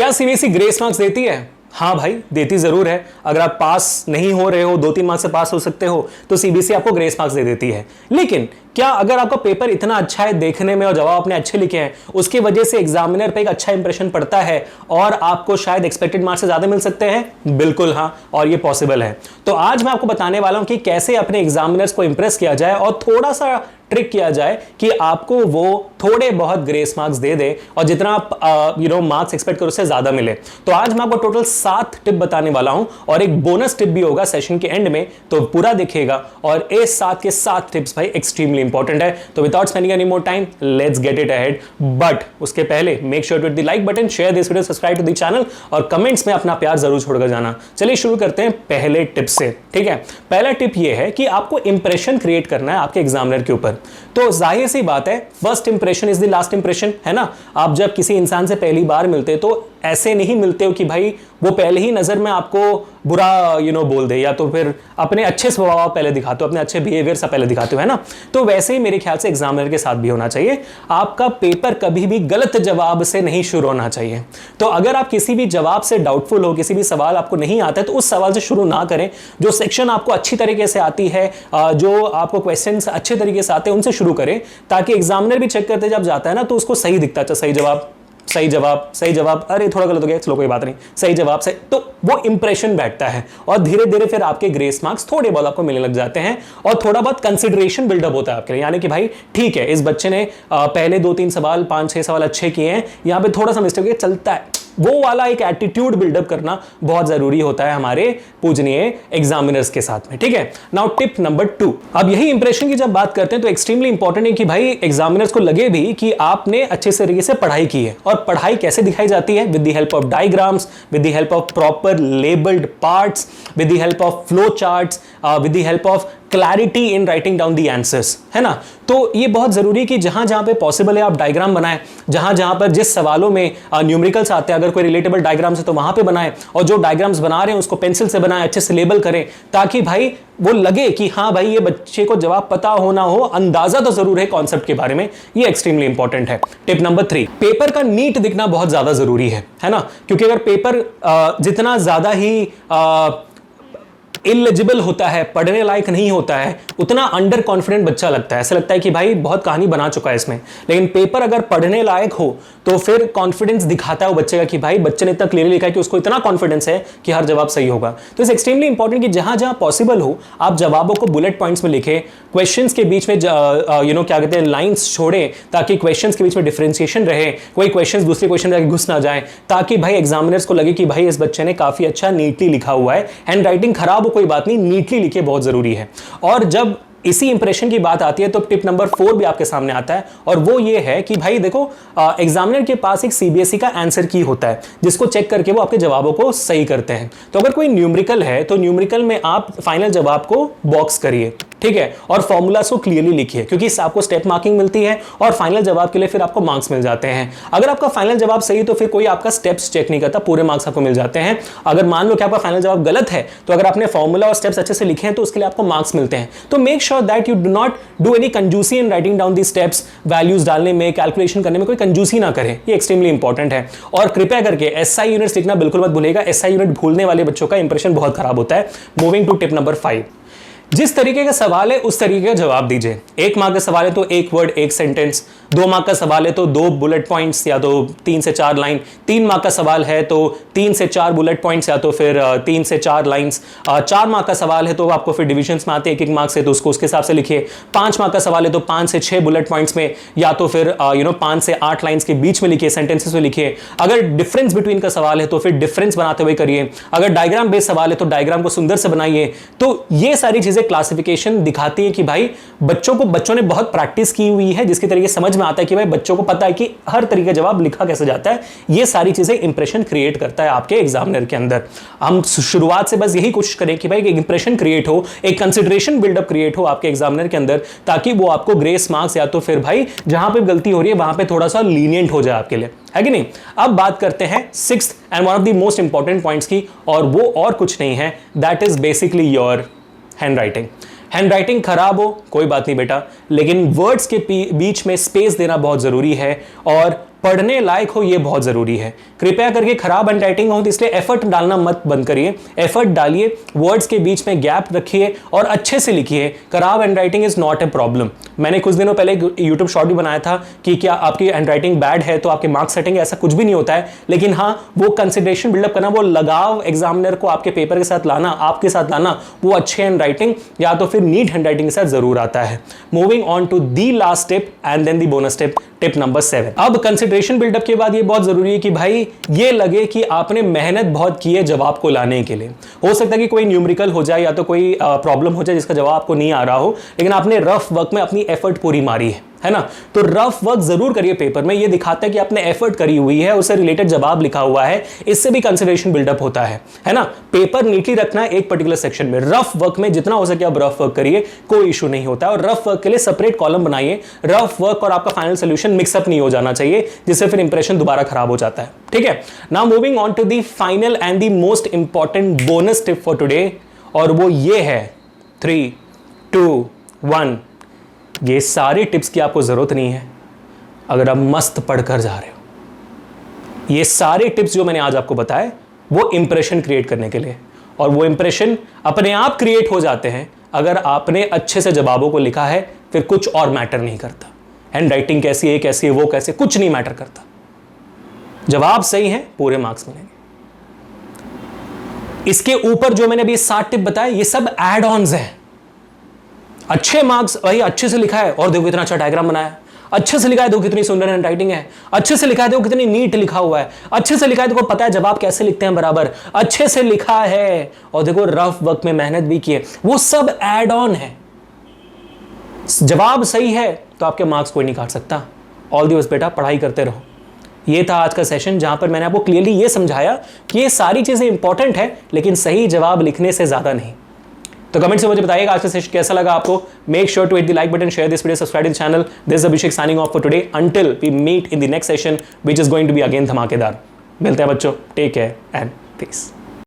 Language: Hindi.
क्या सीबीएसई ग्रेस मार्क्स देती है? हाँ भाई, देती जरूर है। अगर आप पास नहीं हो रहे हो, 2-3 मार्क्स से पास हो सकते हो, तो सीबीएसई आपको ग्रेस मार्क्स दे देती है। लेकिन क्या अगर आपका पेपर इतना अच्छा है देखने में और जवाब आपने अच्छे लिखे हैं, उसकी वजह से एग्जामिनर पे एक अच्छा इंप्रेशन पड़ता है और आपको शायद एक्सपेक्टेड मार्क्स से ज्यादा मिल सकते हैं? बिल्कुल हाँ, और ये पॉसिबल है। तो आज मैं आपको बताने वाला हूं कि कैसे अपने एग्जामिनर्स को इंप्रेस किया जाए और थोड़ा सा ट्रिक किया जाए कि आपको वो थोड़े बहुत ग्रेस मार्क्स दे दे और जितना आप मार्क्स एक्सपेक्ट करो उससे ज्यादा मिले। तो आज मैं आपको टोटल 7 टिप बताने वाला हूं और एक बोनस टिप भी होगा सेशन के एंड में, तो पूरा दिखेगा। और ये 7 के 7 टिप्स भाई एक्सट्रीमली इंपॉर्टेंट है। तो without spending any more time, let's get it ahead. But उसके पहले make sure to hit the like button, share this video, subscribe to the channel और कमेंट्स में अपना प्यार जरूर छोड़कर जाना। चलिए शुरू करते हैं पहले टिप से। ठीक है, पहला टिप ये है कि आपको इंप्रेशन क्रिएट करना है आपके एग्जामिनर के ऊपर। तो जाहिर सी बात है, first impression is the last impression, है ना। आप जब किसी इंसान से पहली बार मिलते तो ऐसे नहीं मिलते हो कि भाई वो पहले ही नजर में आपको बुरा बोल दे, या तो फिर अपने अच्छे स्वभाव पहले दिखाते हो, अपने अच्छे बिहेवियर से पहले दिखाते हो, है ना। तो वैसे ही मेरे ख्याल से एग्जामिनर के साथ भी होना चाहिए। आपका पेपर कभी भी गलत जवाब से नहीं शुरू होना चाहिए। तो अगर आप किसी भी जवाब से डाउटफुल हो, किसी भी सवाल आपको नहीं आता है, तो उस सवाल से शुरू ना करें। जो सेक्शन आपको अच्छी तरीके से आती है, जो आपको क्वेश्चन अच्छे तरीके से आते हैं, उनसे शुरू करें, ताकि एग्जामिनर भी चेक करते जब जाता है ना, तो उसको सही दिखता है। सही जवाब, सही जवाब, सही जवाब, अरे थोड़ा गलत हो गया, चलो कोई बात नहीं, सही जवाब से, तो वो इंप्रेशन बैठता है और धीरे धीरे फिर आपके ग्रेस मार्क्स थोड़े बहुत आपको मिलने लग जाते हैं और थोड़ा बहुत कंसिडरेशन बिल्डअप होता है आपके लिए। यानी कि भाई ठीक है, इस बच्चे ने पहले 2-3 सवाल, 5-6 सवाल अच्छे किए हैं, यहां पे थोड़ा सा मिस्टेक है, चलता है। वो वाला एक एटीट्यूड बिल्डअप करना बहुत जरूरी होता है हमारे पूजनीय एग्जामिनर्स के साथ में। ठीक है, नाउ टिप नंबर 2। अब यही इंप्रेशन की जब बात करते हैं तो एक्सट्रीमली इंपॉर्टेंट है कि भाई एग्जामिनर्स को लगे भी कि आपने अच्छे तरीके से पढ़ाई की है। और पढ़ाई कैसे दिखाई जाती है? With the help of diagrams, with the help of proper labelled parts, with the help of flow charts, with the help of clarity in writing down the answers, है ना। तो ये बहुत जरूरी है कि जहां जहां पे पॉसिबल है आप डायग्राम बनाएं, जहां जहां पर जिस सवालों में न्यूमेरिकल्स आते हैं, अगर कोई रिलेटेबल डायग्राम्स है तो वहां पे बनाएं, और जो डायग्राम्स बना रहे हैं उसको पेंसिल से बनाएं, अच्छे से लेबल करें, ताकि भाई वो लगे कि हाँ भाई ये बच्चे को जवाब पता हो ना हो, अंदाजा तो जरूर है कॉन्सेप्ट के बारे में। ये एक्सट्रीमली इंपॉर्टेंट है। टिप नंबर 3, पेपर का नीट दिखना बहुत ज्यादा जरूरी है ना। क्योंकि अगर पेपर जितना ज्यादा ही इलिजिबल होता है, पढ़ने लायक नहीं होता है, उतना अंडर कॉन्फिडेंट बच्चा लगता है। ऐसा लगता है कि भाई बहुत कहानी बना चुका है इसमें। लेकिन पेपर अगर पढ़ने लायक हो तो फिर कॉन्फिडेंस दिखाता है वो बच्चे का कि भाई बच्चे ने इतना क्लियरली लिखा है कि उसको इतना कॉन्फिडेंस है कि हर जवाब सही होगा। तो इट्स एक्सट्रीमली इंपॉर्टेंट कि जहां जहां पॉसिबल हो आप जवाबों को बुलेट पॉइंट्स में लिखें, क्वेश्चंस के बीच में क्या कहते हैं लाइन्स छोड़ें, ताकि क्वेश्चंस के बीच में डिफरेंशिएशन रहे, कोई क्वेश्चन दूसरे क्वेश्चन में घुस ना जाए, ताकि भाई एग्जामिनर्स को लगे कि भाई इस बच्चे ने काफी अच्छा नीटली लिखा हुआ है। हैंड राइटिंग खराब हो कोई बात नहीं, नीटली लिखे बहुत जरूरी है। और जब इसी इंप्रेशन की बात आती है तो टिप नंबर 4 भी आपके सामने आता है, और वो ये है कि भाई देखो एग्जामिनर के पास एक सीबीएसई का आंसर की होता है, जिसको चेक करके वो आपके जवाबों को सही करते हैं। तो अगर कोई न्यूमेरिकल है तो न्यूमेरिकल में आप फाइनल जवाब को बॉक्स करिए, ठीक है, और फॉर्मूलास को क्लियरली लिखिए, क्योंकि इससे आपको स्टेप मार्किंग मिलती है और फाइनल जवाब के लिए फिर आपको मार्क्स मिल जाते हैं। अगर आपका फाइनल जवाब सही है तो फिर कोई आपका स्टेप्स चेक नहीं करता, पूरे मार्क्स आपको मिल जाते हैं। अगर मान लो कि आपका फाइनल जवाब गलत है तो अगर आपने फॉर्मूला और स्टेप्स अच्छे से लिखे हैं तो उसके लिए आपको मार्क्स मिलते हैं। तो make sure that you do not do any कंजूसी in writing down the steps. Values डालने में, कैलकुलेशन करने में कोई कंजूसी ना करें, ये एक्सट्रीमली इंपॉर्टेंट है। और कृपया करके एसआई यूनिट्स लिखना बिल्कुल मत भूलिएगा। एसआई यूनिट भूलने वाले बच्चों का इंप्रेशन बहुत खराब होता है। मूविंग टू टिप नंबर 5, जिस तरीके का सवाल है उस तरीके का जवाब दीजिए। 1 मार्क का सवाल है तो 1 वर्ड 1 सेंटेंस, 2 मार्क का सवाल है तो 2 बुलेट पॉइंट्स या तो 3 से 4 लाइन, 3 मार्क का सवाल है तो 3 से 4 बुलेट पॉइंट्स या तो फिर 3 से 4 लाइंस, 4 मार्क का सवाल है तो आपको फिर डिविजन्स में आते हैं 1-1 मार्क से, तो उसको उसके हिसाब से लिखिए। 5 मार्क का सवाल है तो 5 से 6 बुलेट पॉइंट्स में या तो फिर 5 से 8 लाइंस के बीच में लिखिए, सेंटेंसेस में लिखिए। अगर डिफरेंस बिटवीन का सवाल है तो फिर डिफरेंस बनाते हुए करिए। अगर डायग्राम बेस्ड सवाल है तो डायग्राम को सुंदर से बनाइए। तो ये सारी चीजें क्लासिफिकेशन दिखाती है कि भाई बच्चों ने बहुत प्रैक्टिस की हुई है, जिसके तरीके समझ में आता है कि भाई बच्चों को पता है कि हर तरीके का जवाब लिखा कैसे जाता है। ये सारी चीजें इंप्रेशन क्रिएट करता है आपके एग्जामिनर के अंदर। हम शुरुआत से बस यही कोशिश करें कि भाई एक इंप्रेशन क्रिएट हो, एक कंसिडरेशन बिल्डअप क्रिएट हो आपके एग्जामिनर के अंदर, ताकि वो आपको ग्रेस मार्क्स या तो फिर भाई जहां पे गलती हो रही है वहां पे थोड़ा सा लीनियंट हो जाए आपके लिए, है कि नहीं। अब बात करते हैं 6th and one of the most important points की, और वो और कुछ नहीं है, that is basically your hand writing. Hand writing खराब हो कोई बात नहीं बेटा, लेकिन वर्ड्स के बीच में स्पेस देना बहुत जरूरी है। और पढ़ने लायक हो, ये बहुत ज़रूरी है। कृपया करके खराब हैंडराइटिंग हो तो इसलिए एफर्ट डालना मत बंद करिए, एफर्ट डालिए, वर्ड्स के बीच में गैप रखिए और अच्छे से लिखिए। खराब handwriting is not a problem. मैंने कुछ दिनों पहले यूट्यूब शॉर्ट भी बनाया था कि क्या आपकी हैंडराइटिंग बैड है तो आपके मार्क्स सेटिंग, ऐसा कुछ भी नहीं होता है। लेकिन हाँ, वो कंसिडरेशन बिल्डअप करना, वो लगाव एग्जामिनर को आपके पेपर के साथ लाना, आपके साथ लाना, वो अच्छे हैंडराइटिंग या तो फिर नीट हैंडराइटिंग के साथ ज़रूर आता है। Moving on to the last tip and then the bonus tip, tip number 7। अब कंसिडरेशन बिल्डअप के बाद ये बहुत जरूरी है कि भाई ये लगे कि आपने मेहनत बहुत की है जवाब को लाने के लिए। हो सकता है कि कोई न्यूमेरिकल हो जाए या तो कोई प्रॉब्लम हो जाए जिसका जवाब आपको नहीं आ रहा हो, लेकिन आपने रफ वर्क में अपनी एफर्ट पूरी मारी है ना। तो रफ वर्क जरूर करिए पेपर में, ये दिखाता है कि आपने एफर्ट करी हुई है, उससे रिलेटेड जवाब लिखा हुआ है, इससे भी कंसिडरेशन बिल्डअप होता है ना। पेपर नीटली रखना है एक पर्टिकुलर सेक्शन में, रफ वर्क में जितना हो सके आप रफ वर्क करिए, कोई इशू नहीं होता है। और रफ वर्क के लिए सेपरेट कॉलम बनाइए, रफ वर्क और आपका फाइनल सोल्यूशन मिक्सअप नहीं हो जाना चाहिए, जिससे फिर इंप्रेशन दोबारा खराब हो जाता है। ठीक है, now moving on to the final and the most important bonus tip for today, और वो ये है 3, 2, 1। ये सारी टिप्स की आपको जरूरत नहीं है अगर आप मस्त पढ़कर जा रहे हो। ये सारे टिप्स जो मैंने आज आपको बताए वो इंप्रेशन क्रिएट करने के लिए, और वो इंप्रेशन अपने आप क्रिएट हो जाते हैं अगर आपने अच्छे से जवाबों को लिखा है। फिर कुछ और मैटर नहीं करता, हैंड राइटिंग कैसी है वो कैसे, कुछ नहीं मैटर करता। जवाब सही है, पूरे मार्क्स मिलेंगे। इसके ऊपर जो मैंने अभी 7 टिप बताए, ये सब एड ऑन्स हैं। अच्छे मार्क्स, भाई अच्छे से लिखा है और देखो कितना अच्छा डायग्राम बनाया, अच्छे से लिखा है देखो कितनी सुंदर हैंडराइटिंग है, अच्छे से लिखा है देखो कितनी नीट लिखा हुआ है, अच्छे से लिखा है देखो पता है जवाब कैसे लिखते हैं बराबर, अच्छे से लिखा है और देखो रफ वर्क में मेहनत भी की है, वो सब एड ऑन है। जवाब सही है तो आपके मार्क्स कोई नहीं काट सकता। ऑल द बेस्ट बेटा, पढ़ाई करते रहो। ये था आज का सेशन जहां पर मैंने आपको क्लियरली ये समझाया कि ये सारी चीजें इंपॉर्टेंट है, लेकिन सही जवाब लिखने से ज्यादा नहीं। तो कमेंट से मुझे बताइएगा आज का सेशन कैसा लगा आपको। Make sure to hit the like button, share this video, subscribe to the channel. This is Abhishek signing off for today until we meet in the next session which is going to be again धमाकेदार। मिलते हैं बच्चों, टेक केयर एंड पीस।